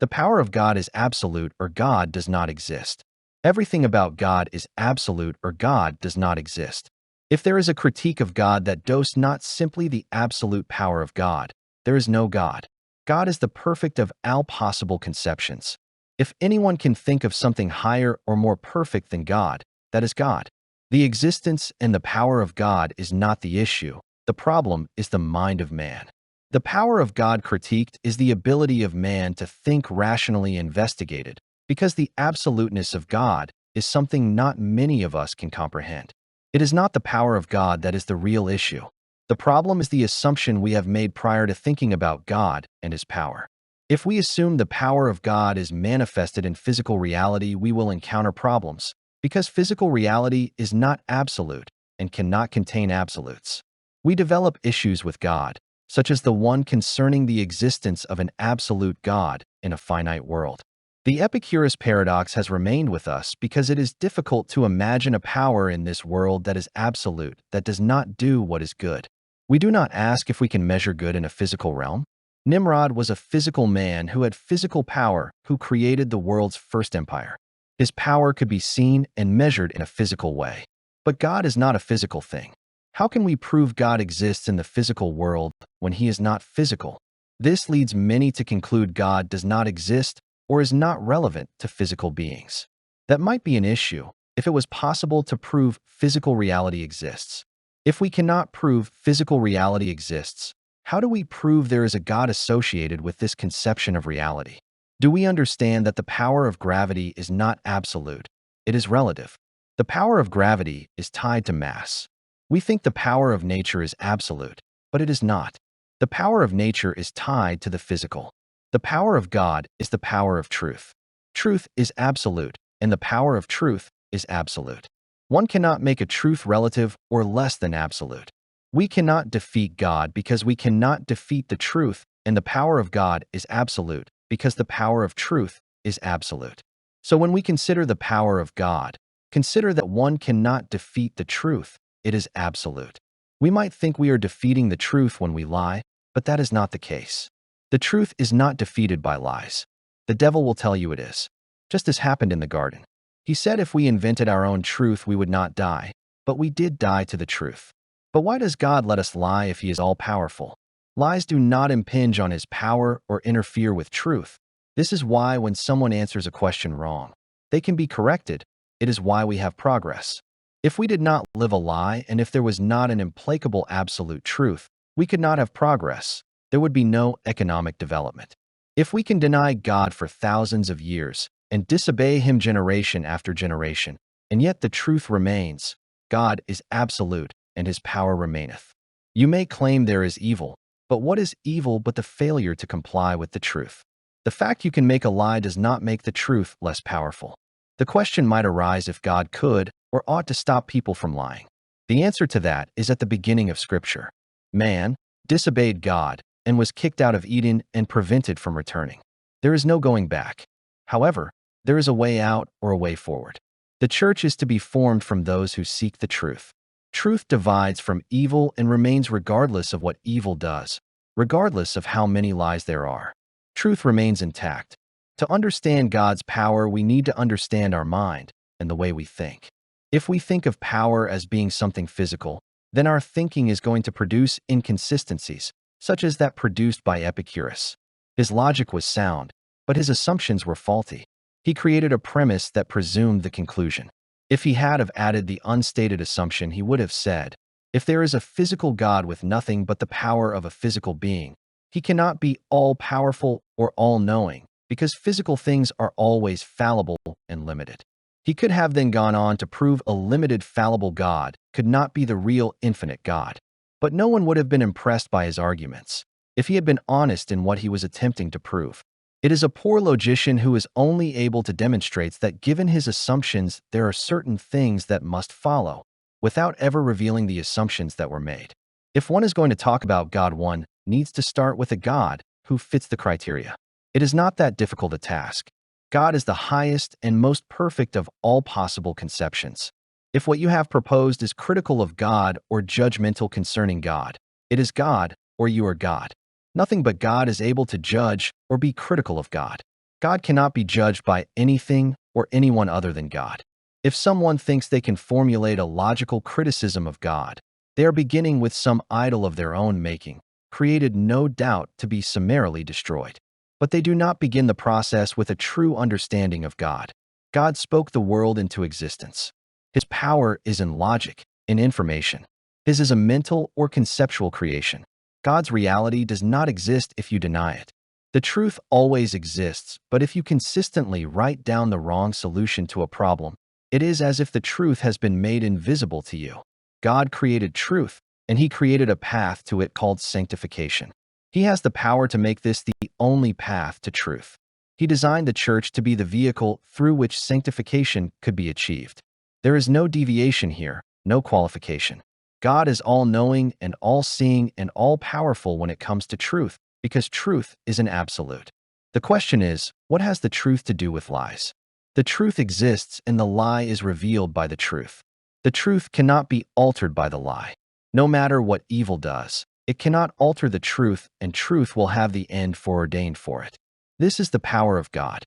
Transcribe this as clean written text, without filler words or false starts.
The power of God is absolute or God does not exist. Everything about God is absolute or God does not exist. If there is a critique of God that does not simply the absolute power of God, there is no God. God is the perfect of all possible conceptions. If anyone can think of something higher or more perfect than God, that is God. The existence and the power of God is not the issue. The problem is the mind of man. The power of God critiqued is the ability of man to think rationally investigated, because the absoluteness of God is something not many of us can comprehend. It is not the power of God that is the real issue. The problem is the assumption we have made prior to thinking about God and His power. If we assume the power of God is manifested in physical reality, we will encounter problems, because physical reality is not absolute and cannot contain absolutes. We develop issues with God, such as the one concerning the existence of an absolute God in a finite world. The Epicurean paradox has remained with us because it is difficult to imagine a power in this world that is absolute, that does not do what is good. We do not ask if we can measure good in a physical realm. Nimrod was a physical man who had physical power, who created the world's first empire. His power could be seen and measured in a physical way. But God is not a physical thing. How can we prove God exists in the physical world when He is not physical? This leads many to conclude God does not exist or is not relevant to physical beings. That might be an issue if it was possible to prove physical reality exists. If we cannot prove physical reality exists, how do we prove there is a God associated with this conception of reality? Do we understand that the power of gravity is not absolute? It is relative. The power of gravity is tied to mass. We think the power of nature is absolute, but it is not. The power of nature is tied to the physical. The power of God is the power of truth. Truth is absolute, and the power of truth is absolute. One cannot make a truth relative or less than absolute. We cannot defeat God because we cannot defeat the truth, and the power of God is absolute because the power of truth is absolute. So when we consider the power of God, consider that one cannot defeat the truth. It is absolute. We might think we are defeating the truth when we lie, but that is not the case. The truth is not defeated by lies. The devil will tell you it is, just as happened in the garden. He said if we invented our own truth, we would not die, but we did die to the truth. But why does God let us lie if He is all-powerful? Lies do not impinge on His power or interfere with truth. This is why when someone answers a question wrong, they can be corrected. It is why we have progress. If we did not live a lie and if there was not an implacable absolute truth, we could not have progress. There would be no economic development. If we can deny God for thousands of years and disobey Him generation after generation, and yet the truth remains, God is absolute and His power remaineth. You may claim there is evil, but what is evil but the failure to comply with the truth? The fact you can make a lie does not make the truth less powerful. The question might arise if God could or ought to stop people from lying. The answer to that is at the beginning of Scripture. Man disobeyed God and was kicked out of Eden and prevented from returning. There is no going back. However, there is a way out or a way forward. The church is to be formed from those who seek the truth. Truth divides from evil and remains regardless of what evil does, regardless of how many lies there are. Truth remains intact. To understand God's power, we need to understand our mind and the way we think. If we think of power as being something physical, then our thinking is going to produce inconsistencies, such as that produced by Epicurus. His logic was sound, but his assumptions were faulty. He created a premise that presumed the conclusion. If he had have added the unstated assumption, he would have said, if there is a physical God with nothing but the power of a physical being, He cannot be all-powerful or all-knowing, because physical things are always fallible and limited. He could have then gone on to prove a limited fallible God could not be the real infinite God. But no one would have been impressed by his arguments if he had been honest in what he was attempting to prove. It is a poor logician who is only able to demonstrate that given his assumptions, there are certain things that must follow, without ever revealing the assumptions that were made. If one is going to talk about God, one needs to start with a God who fits the criteria. It is not that difficult a task. God is the highest and most perfect of all possible conceptions. If what you have proposed is critical of God or judgmental concerning God, it is God or you are God. Nothing but God is able to judge or be critical of God. God cannot be judged by anything or anyone other than God. If someone thinks they can formulate a logical criticism of God, they are beginning with some idol of their own making, created no doubt to be summarily destroyed. But they do not begin the process with a true understanding of God. God spoke the world into existence. His power is in logic, in information. His is a mental or conceptual creation. God's reality does not exist if you deny it. The truth always exists, but if you consistently write down the wrong solution to a problem, it is as if the truth has been made invisible to you. God created truth, and He created a path to it called sanctification. He has the power to make this the only path to truth. He designed the church to be the vehicle through which sanctification could be achieved. There is no deviation here, no qualification. God is all-knowing and all-seeing and all-powerful when it comes to truth, because truth is an absolute. The question is, what has the truth to do with lies? The truth exists and the lie is revealed by the truth. The truth cannot be altered by the lie. No matter what evil does, it cannot alter the truth, and truth will have the end foreordained for it. This is the power of God.